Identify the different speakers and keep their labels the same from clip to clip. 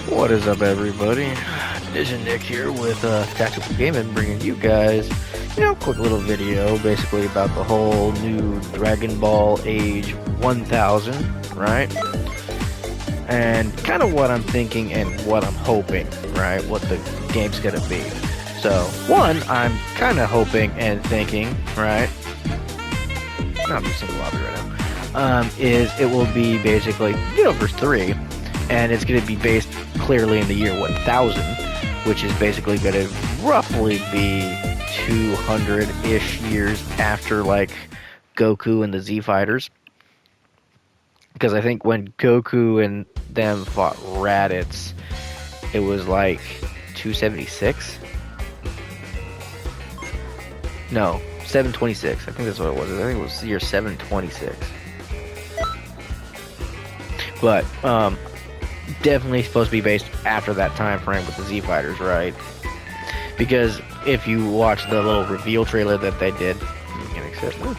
Speaker 1: What is up, everybody? Ninja Nick here with Tactical Gaming, bringing you guys, quick little video, basically about the whole new Dragon Ball Age 1000, right? And kind of what I'm thinking and what I'm hoping, right? What the game's gonna be. So, one, I'm kind of hoping and thinking, right? Not be single lobby right now. Is it will be basically Xenoverse 3. And it's going to be based clearly in the year 1000, which is basically going to roughly be 200-ish years after, like, Goku and the Z Fighters. Because I think when Goku and them fought Raditz, it was like 276? No, 726. I think that's what it was. I think it was the year 726. But, definitely supposed to be based after that time frame with the Z Fighters, right? Because if you watch the little reveal trailer that they did, you can accept. Oh,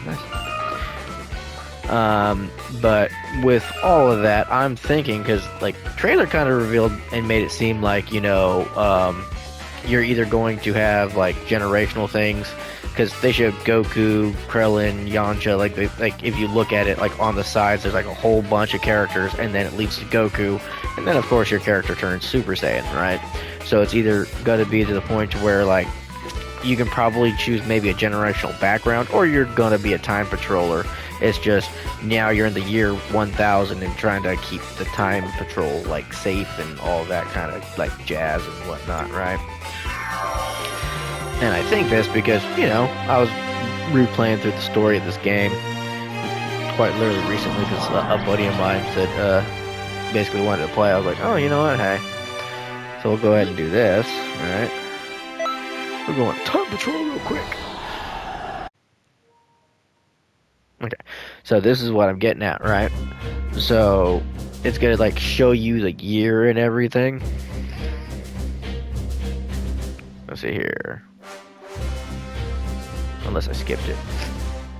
Speaker 1: nice. But with all of that, I'm thinking, because like trailer kind of revealed and made it seem like you're either going to have like generational things. Because they showed Goku, Krillin, Yamcha, like if you look at it, like on the sides, there's like a whole bunch of characters, and then it leads to Goku, and then of course your character turns Super Saiyan, right? So it's either gonna be to the point to where like you can probably choose maybe a generational background, or you're gonna be a time patroller. It's just now you're in the year 1000 and trying to keep the time patrol like safe and all that kind of like jazz and whatnot, right? And I think this because, I was replaying through the story of this game quite literally recently because a buddy of mine said, basically wanted to play. I was like, oh, you know what, hey. So we'll go ahead and do this, alright? We're going time patrol real quick. Okay, so this is what I'm getting at, right? So, it's gonna, like, show you the year and everything. Let's see here. Unless I skipped it.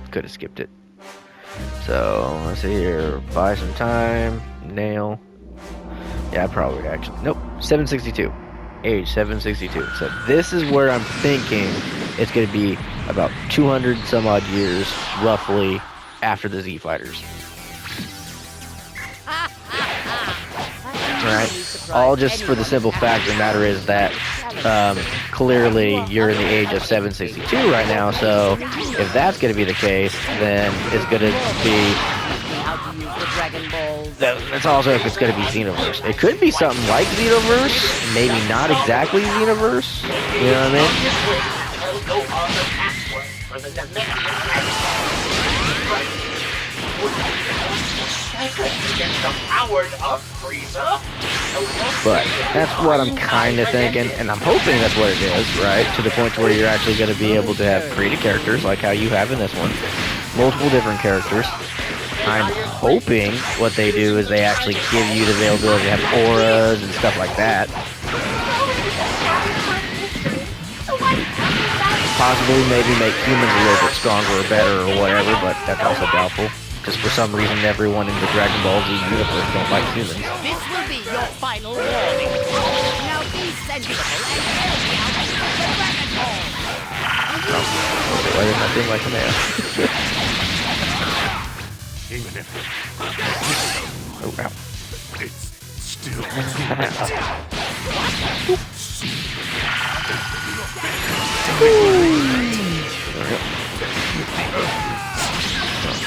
Speaker 1: Could have skipped it. So, let's see here. Buy some time. Nail. Yeah, probably actually. Nope. 762. Age 762. So, this is where I'm thinking it's going to be about 200 some odd years, roughly, after the Z Fighters. Right? All just for the simple fact of the matter is that clearly you're in the age of 762 right now, so if that's going to be the case, then it's going to be that's also if it's going to be Xenoverse. It could be something like Xenoverse, maybe not exactly Xenoverse, you know what I mean? But that's what I'm kind of thinking, and I'm hoping that's what it is, right? To the point where you're actually going to be able to have creative characters, like how you have in this one. Multiple different characters. I'm hoping what they do is they actually give you the availability to have auras and stuff like that. Possibly maybe make humans a little bit stronger or better or whatever, but that's also doubtful. Because for some reason everyone in the Dragon Ball Z universe don't like humans.
Speaker 2: This will be your final warning. Now be sensible and carry out the Dragon Ball.
Speaker 1: Okay, why didn't I think like a man?
Speaker 3: Even if
Speaker 1: Oh, wow.
Speaker 3: it's still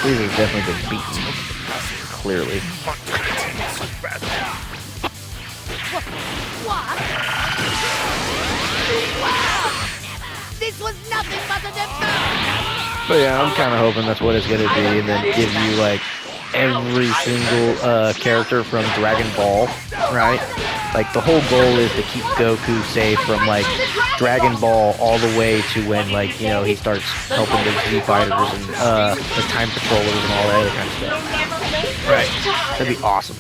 Speaker 1: These have definitely been beaten. Clearly.
Speaker 2: What? Wow! This was nothing but a defense!
Speaker 1: But yeah, I'm kind of hoping that's what it's going to be, and then give you, like, every single character from Dragon Ball, right? Like, the whole goal is to keep Goku safe from, like, Dragon Ball all the way to when, like, he starts helping the Z Fighters and, the Time Patrollers and all that other kind of stuff. Right. That'd be awesome.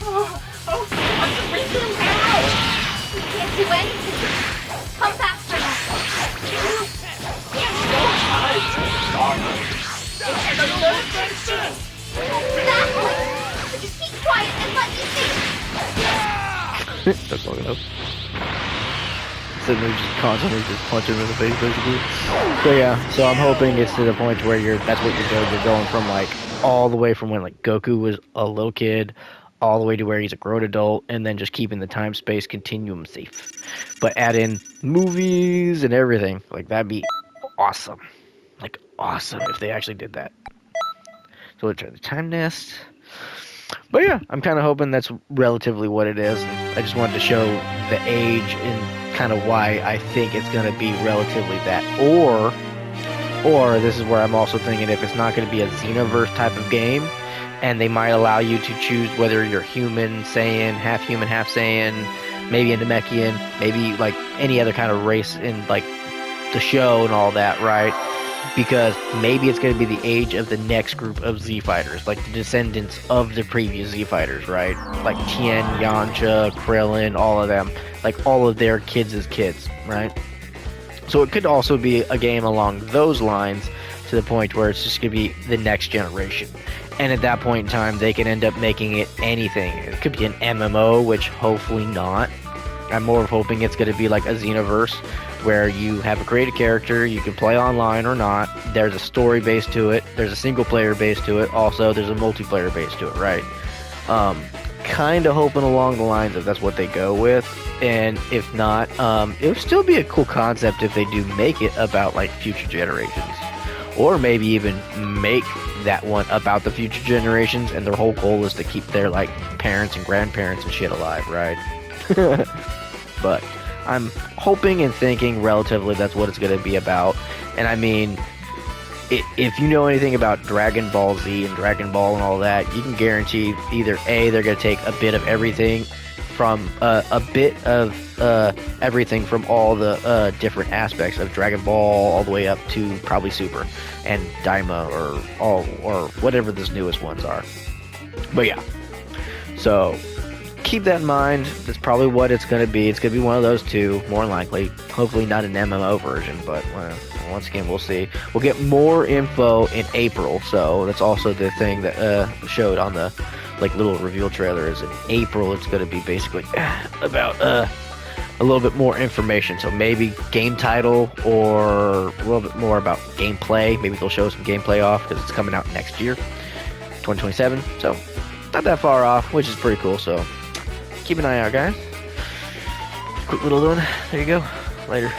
Speaker 4: Come faster. Exactly. Just keep quiet and let me think.
Speaker 1: That's long enough. Sitting there just constantly just punching him in the face, basically. So yeah, so I'm hoping it's to the point where that's what you're doing. You're going from like all the way from when like Goku was a little kid, all the way to where he's a grown adult, and then just keeping the time-space continuum safe. But add in movies and everything. Like, that'd be awesome. Like, awesome if they actually did that. So let's try the time nest. But yeah, I'm kind of hoping that's relatively what it is. I just wanted to show the age and kind of why I think it's going to be relatively that. Or this is where I'm also thinking if it's not going to be a Xenoverse type of game, and they might allow you to choose whether you're human, Saiyan, half Saiyan, maybe a Namekian, maybe like any other kind of race in like the show and all that, right? Because maybe it's going to be the age of the next group of Z fighters, like the descendants of the previous Z fighters, right? Like Tien, Yamcha, Krillin, all of them, like all of their kids' kids, right? So it could also be a game along those lines to the point where it's just going to be the next generation. And at that point in time, they can end up making it anything. It could be an MMO, which hopefully not. I'm more of hoping it's going to be like a Xenoverse, where you have a created character, you can play online or not. There's a story base to it. There's a single player base to it. Also, there's a multiplayer base to it, right? Kind of hoping along the lines of that's what they go with. And if not, it would still be a cool concept if they do make it about like future generations. Or maybe even make that one about the future generations, and their whole goal is to keep their like parents and grandparents and shit alive, right? But I'm hoping and thinking relatively that's what it's going to be about. And I mean, if you know anything about Dragon Ball Z and Dragon Ball and all that, you can guarantee either A, they're going to take a bit of everything from everything from all the different aspects of Dragon Ball all the way up to probably Super and Daima or whatever those newest ones are. But yeah, so keep that in mind. That's probably what it's going to be. It's going to be one of those two, more likely. Hopefully not an MMO version, but once again, we'll see. We'll get more info in April, so that's also the thing that showed on the like little reveal trailer. Is in April it's going to be basically about a little bit more information. So maybe game title or a little bit more about gameplay. Maybe they'll show some gameplay off because it's coming out next year, 2027. So not that far off, which is pretty cool. So keep an eye out, guys. Quick little one. There you go. Later.